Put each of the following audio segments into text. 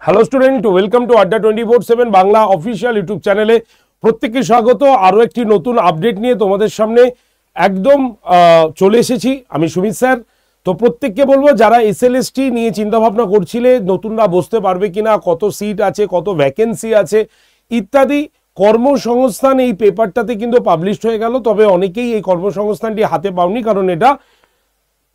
Hello student, welcome to আড্ডা 24/7 Bangla official YouTube চ্যানেলে প্রত্যেককে স্বাগত। আরও একটি নতুন আপডেট নিয়ে তোমাদের সামনে একদম চলে এসেছি আমি সুমিত স্যার। তো প্রত্যেককে বলবো যারা এসএলএসটি নিয়ে চিন্তাভাবনা করছিলে নতুনরা বসতে পারবে কিনা, কত সিট আছে, কত ভ্যাকেন্সি আছে ইত্যাদি, কর্মসংস্থান এই পেপারটাতে কিন্তু পাবলিশড হয়ে গেল। তবে অনেকেই এই কর্মসংস্থানটি হাতে পাওনি, কারণ এটা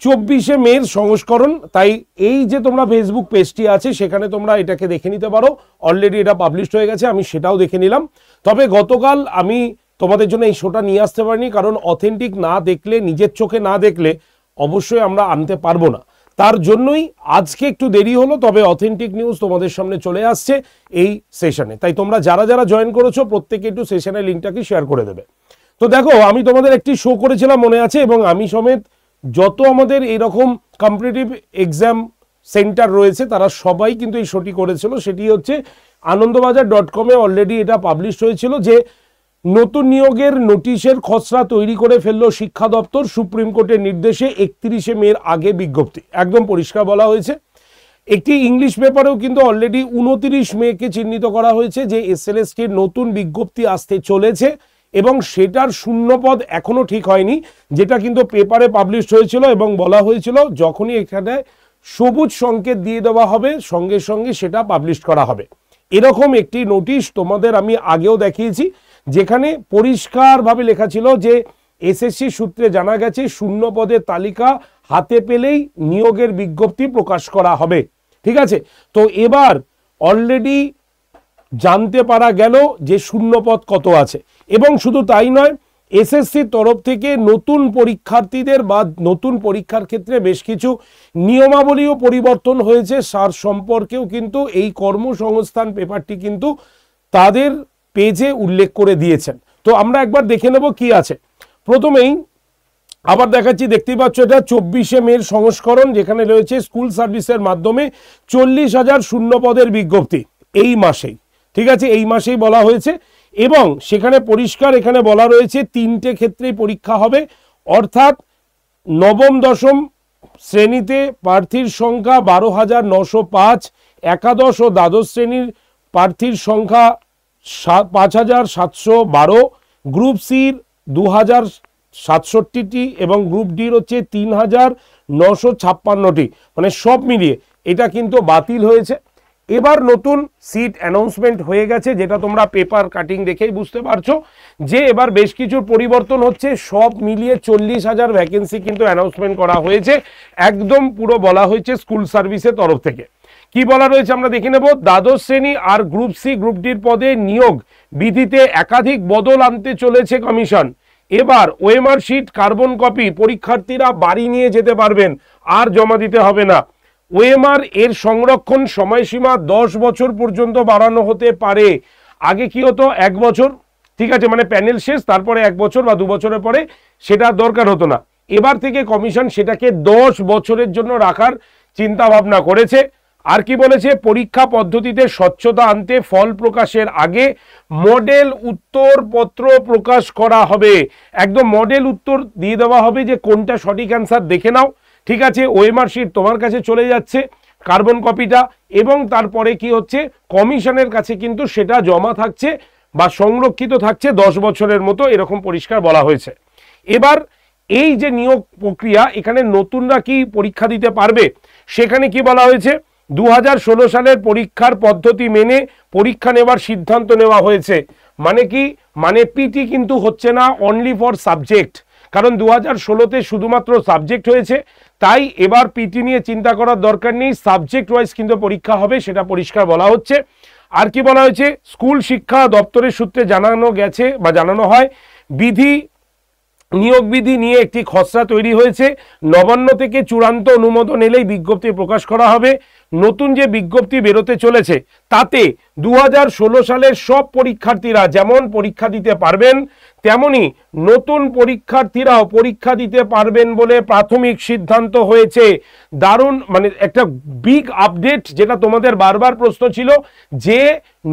24শে মের সংস্করণ। তাই এই যে তোমরা ফেসবুক পেজটি আছে সেখানে তোমরা এটাকে দেখে নিতে পারো। অলরেডি এটা পাবলিশড হয়ে গেছে, আমি সেটাও দেখে নিলাম। তবে গতকাল আমি তোমাদের জন্য এই শোটা নিয়ে আসতে পারিনি, কারণ অথেন্টিক না দেখলে, নিজের চোখে না দেখলে অবশ্যই আমরা আনতে পারবো না। তার জন্যই আজকে একটু দেরি হলো, তবে অথেন্টিক নিউজ তোমাদের সামনে চলে আসছে এই সেশনে। তাই তোমরা যারা যারা জয়েন করেছো প্রত্যেকে একটু সেশনের লিঙ্কটাকে শেয়ার করে দেবে। তো দেখো, আমি তোমাদের একটি শো করেছিলাম মনে আছে, এবং আমি সমেত যত আমাদের এরকম কম্পিটিটিভ এক্সাম সেন্টার রয়েছে তারা সবাই কিন্তু এই শোটি করেছিল। সেটি হচ্ছে আনন্দবাজার.com-এ অলরেডি এটা পাবলিশ হয়েছিল যে নতুন নিয়োগের নোটিশের খসড়া তৈরি করে ফেললো শিক্ষা দপ্তর, সুপ্রিম কোর্টের নির্দেশে 31শে মের আগে বিজ্ঞপ্তি। একদম পরিষ্কার বলা হয়েছে। একটি ইংলিশ পেপারেও কিন্তু অলরেডি 29 মেকে চিহ্নিত করা হয়েছে যে এসএলএসটির নতুন বিজ্ঞপ্তি আসতে চলেছে, এবং সেটার শূন্যপদ এখনো ঠিক হয়নি, যেটা কিন্তু পেপারে পাবলিশ হয়েছিল এবং বলা হয়েছিল যখনই এখানে সবুজ সংকেত দিয়ে দেওয়া হবে সঙ্গে সঙ্গে সেটা পাবলিশ করা হবে। এরকম একটি নোটিশ তোমাদের আমি আগেও দেখিয়েছি, যেখানে পরিষ্কারভাবে লেখা ছিল যে এসএসসি সূত্রে জানা গেছে শূন্যপদের তালিকা হাতে পেলেই নিয়োগের বিজ্ঞপ্তি প্রকাশ করা হবে। ঠিক আছে, তো এবার অলরেডি জানতে পারা গেল যে শূন্যপদ কত আছে। এবং শুধু তাই নয়, এসএসসির তরফ থেকে নতুন পরীক্ষার্থীদের বা নতুন পরীক্ষার ক্ষেত্রে বেশ কিছু নিয়মাবলীও পরিবর্তন হয়েছে, সার সম্পর্কেও কিন্তু এই কর্মসংস্থান পেপারটি কিন্তু তাদের পেজে উল্লেখ করে দিয়েছেন। তো আমরা একবার দেখে নেব কি আছে। প্রথমেই আবার দেখাচ্ছি, দেখতেই পাচ্ছ এটা 24শে মের সংস্করণ, যেখানে রয়েছে স্কুল সার্ভিসের মাধ্যমে 40,000 শূন্যপদের বিজ্ঞপ্তি এই মাসেই। ঠিক আছে, এই মাসেই বলা হয়েছে, এবং সেখানে পরিষ্কার এখানে বলা রয়েছে 3টে ক্ষেত্রেই পরীক্ষা হবে, অর্থাৎ নবম দশম শ্রেণীতে প্রার্থীর সংখ্যা 12,905, একাদশ ও দ্বাদশ শ্রেণীর প্রার্থীর সংখ্যা 5,712, গ্রুপ সির 2,067টি এবং গ্রুপ ডির হচ্ছে 3,956টি, মানে সব মিলিয়ে এটা কিন্তু বাতিল হয়েছে। এবার নতুন সিট অ্যানাউন্সমেন্ট হয়ে গেছে, যেটা তোমরা পেপার কাটিং দেখেই বুঝতে পারছো যে এবার বেশ কিছু পরিবর্তন হচ্ছে। সব মিলিয়ে 40,000 ভ্যাকেন্সি কিন্তু অ্যানাউন্সমেন্ট করা হয়েছে, একদম পুরো বলা হয়েছে স্কুল সার্ভিসের তরফ থেকে। কি বলা রয়েছে আমরা দেখে নেব। দ্বাদশ শ্রেণী আর গ্রুপ সি গ্রুপ ডির পদে নিয়োগ বিধিতে একাধিক বদল আনতে চলেছে কমিশন। এবার ওএমআর শিট, কার্বন কপি পরীক্ষার্থীরা বাড়ি নিয়ে যেতে পারবেন, আর জমা দিতে হবে না। ওএমআর এর সংরক্ষণ সময়সীমা 10 বছর পর্যন্ত বাড়ানো হতে পারে। আগে কি হতো 1 বছর, ঠিক আছে, মানে প্যানেল শেষ তারপরে 1 বছর বা 2 বছরের পরে সেটা দরকার হতো না। এবার থেকে কমিশন সেটাকে 10 বছরের জন্য রাখার চিন্তা ভাবনা করেছে। আর কি বলেছে, পরীক্ষা পদ্ধতিতে স্বচ্ছতা আনতে ফল প্রকাশের আগে মডেল উত্তরপত্র প্রকাশ করা হবে। একদম মডেল উত্তর দিয়ে দেওয়া হবে যে কোনটা সঠিক অ্যান্সার দেখে নাও। ঠিক আছে, ওএমআর শিট তোমার কাছে চলে যাচ্ছে, কার্বন কপিটা, এবং তারপরে কি হচ্ছে কমিশনের কাছে কিন্তু সেটা জমা থাকছে বা সংরক্ষিত থাকছে 10 বছরের মতো, এরকম পরিষ্কার বলা হয়েছে। এবার এই যে নিয়োগ প্রক্রিয়া, এখানে নতুনরা কি পরীক্ষা দিতে পারবে, সেখানে কি বলা হয়েছে 2016 সালের পরীক্ষার পদ্ধতি মেনে পরীক্ষা নেওয়ার সিদ্ধান্ত নেওয়া হয়েছে। মানে কি, মানে পিটি কিন্তু হচ্ছে না অনলি ফর সাবজেক্ট, কারণ 2016-তে শুধুমাত্র সাবজেক্ট হয়েছে, তাই এবার পিটি নিয়ে চিন্তা করার দরকার নেই, সাবজেক্ট ওয়াইজ কিন্তু পরীক্ষা হবে, সেটা পরিষ্কার বলা হচ্ছে। আর কি বলা হয়েছে, স্কুল শিক্ষা দপ্তরের সূত্রে জানানো গেছে বা জানানো হয় নিয়োগ বিধি নিয়ে একটি খসড়া তৈরি হয়েছে, নবান্ন থেকে চূড়ান্ত অনুমোদন এলেই বিজ্ঞপ্তি প্রকাশ করা হবে। নতুন যে বিজ্ঞপ্তি বেরোতে চলেছে তাতে 2016 সালের সব পরীক্ষার্থীরা যেমন পরীক্ষা দিতে পারবেন, তেমনি নতুন পরীক্ষার্থীরাও পরীক্ষা দিতে পারবেন বলে প্রাথমিক সিদ্ধান্ত হয়েছে। দারুণ, মানে একটা বিগ আপডেট, যেটা তোমাদের বারবার প্রশ্ন ছিল যে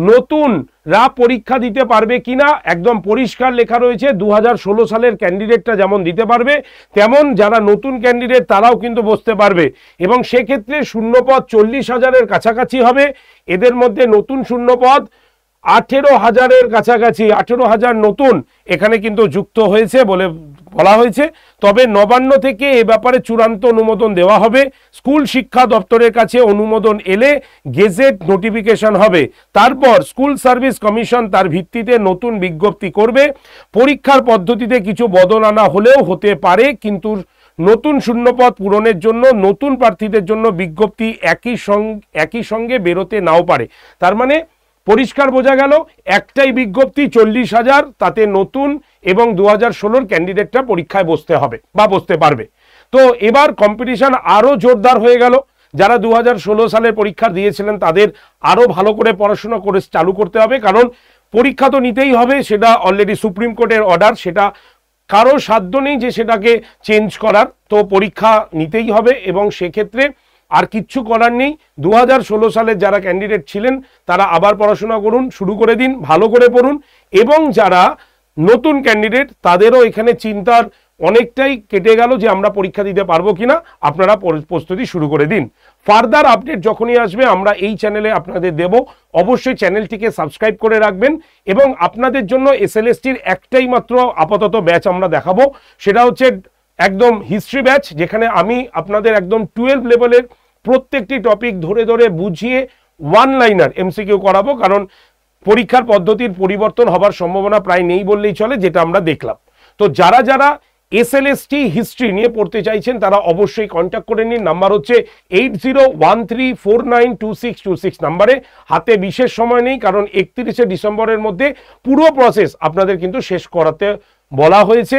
নতুনরা পরীক্ষা দিতে পারবে কিনা। একদম পরিষ্কার লেখা রয়েছে 2016 সালের ক্যান্ডিডেটরা যেমন দিতে পারবে, তেমন যারা নতুন ক্যান্ডিডেট তারাও কিন্তু বসতে পারবে, এবং সেক্ষেত্রে শূন্যপদ 40,000-এর কাছাকাছি হবে। এদের মধ্যে নতুন শূন্যপদ 18,000-এর কাছাকাছি, 18,000 নতুন এখানে কিন্তু যুক্ত হয়েছে বলে বলা হয়েছে। তবে নবান্ন থেকে এ ব্যাপারে চূড়ান্ত অনুমোদন দেওয়া হবে। স্কুল শিক্ষা দপ্তরের কাছে অনুমোদন এলে গেজেট নোটিফিকেশন হবে, তারপর স্কুল সার্ভিস কমিশন তার ভিত্তিতে নতুন বিজ্ঞপ্তি করবে। পরীক্ষার পদ্ধতিতে কিছু বদল আনা হলেও হতে পারে, কিন্তু নতুন শূন্যপদ পূরণের জন্য নতুন প্রার্থীদের জন্য বিজ্ঞপ্তি একই সঙ্গে বেরোতে নাও পারে। তার মানে পরিষ্কার বোঝা গেল, একটাই বিজ্ঞপ্তি 40,000, তাতে নতুন এবং 2016-র ক্যান্ডিডেটটা পরীক্ষায় বসতে হবে বা বসতে পারবে। তো এবার কম্পিটিশন আরও জোরদার হয়ে গেল। যারা 2016 সালের পরীক্ষা দিয়েছিলেন তাদের আরও ভালো করে পড়াশোনা করে চালু করতে হবে, কারণ পরীক্ষা তো নিতেই হবে। সেটা অলরেডি সুপ্রিম কোর্টের অর্ডার, সেটা কারো সাধ্য নেই যে সেটাকে চেঞ্জ করার। তো পরীক্ষা নিতেই হবে এবং সেক্ষেত্রে আর কিচ্ছু করার নেই। 2016 সালের যারা ক্যান্ডিডেট ছিলেন তারা আবার পড়াশোনা করুন, শুরু করে দিন, ভালো করে পড়ুন। এবং যারা নতুন ক্যান্ডিডেট তাদেরও এখানে চিন্তার অনেকটাই কেটে গেল যে আমরা পরীক্ষা দিতে পারবো কিনা, আপনারা প্রস্তুতি শুরু করে দিন। ফার্দার আপডেট যখনই আসবে আমরা এই চ্যানেলে আপনাদের দেব, অবশ্যই চ্যানেলটিকে সাবস্ক্রাইব করে রাখবেন। এবং আপনাদের জন্য এসএলএসটির একটাই মাত্র আপাতত ব্যাচ আমরা দেখাবো, সেটা হচ্ছে একদম হিস্ট্রি ব্যাচ, যেখানে আমি আপনাদের একদম 12 লেভেলের প্রত্যেকটি টপিক ধরে ধরে বুঝিয়ে ওয়ান লাইনার এমসিকিউ করাবো। কারণ পরীক্ষার পদ্ধতির পরিবর্তন হবার সম্ভাবনা প্রায় নেই বললেই চলে, যেটা আমরা দেখলাম। তো যারা যারা এসএলএসটি হিস্ট্রি নিয়ে পড়তে চাইছেন তারা অবশ্যই কন্ট্যাক্ট করে নিন। নাম্বার হচ্ছে 8013492626 নাম্বারে। হাতে বিশেষ সময় নেই, কারণ 31শে ডিসেম্বরের মধ্যে পুরো প্রসেস আপনাদের কিন্তু শেষ করাতে বলা হয়েছে।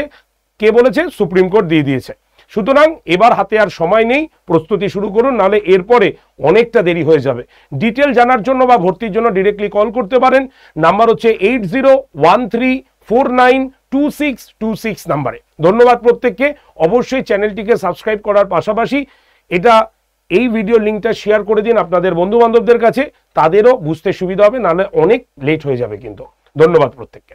কে বলেছে? সুপ্রিম কোর্ট দিয়ে দিয়েছে। সুতরাং এবার হাতে আর সময় নেই, প্রস্তুতি শুরু করুন, নাহলে এরপরে অনেকটা দেরি হয়ে যাবে। ডিটেল জানার জন্য বা ভর্তির জন্য ডিরেক্টলি কল করতে পারেন। নাম্বার হচ্ছে 8013492626 নাম্বারে। ধন্যবাদ প্রত্যেককে। অবশ্যই চ্যানেলটিকে সাবস্ক্রাইব করার পাশাপাশি এই ভিডিও লিঙ্কটা শেয়ার করে দিন আপনাদের বন্ধু বান্ধবদের কাছে, তাদেরও বুঝতে সুবিধা হবে, নাহলে অনেক লেট হয়ে যাবে কিন্তু। ধন্যবাদ প্রত্যেককে।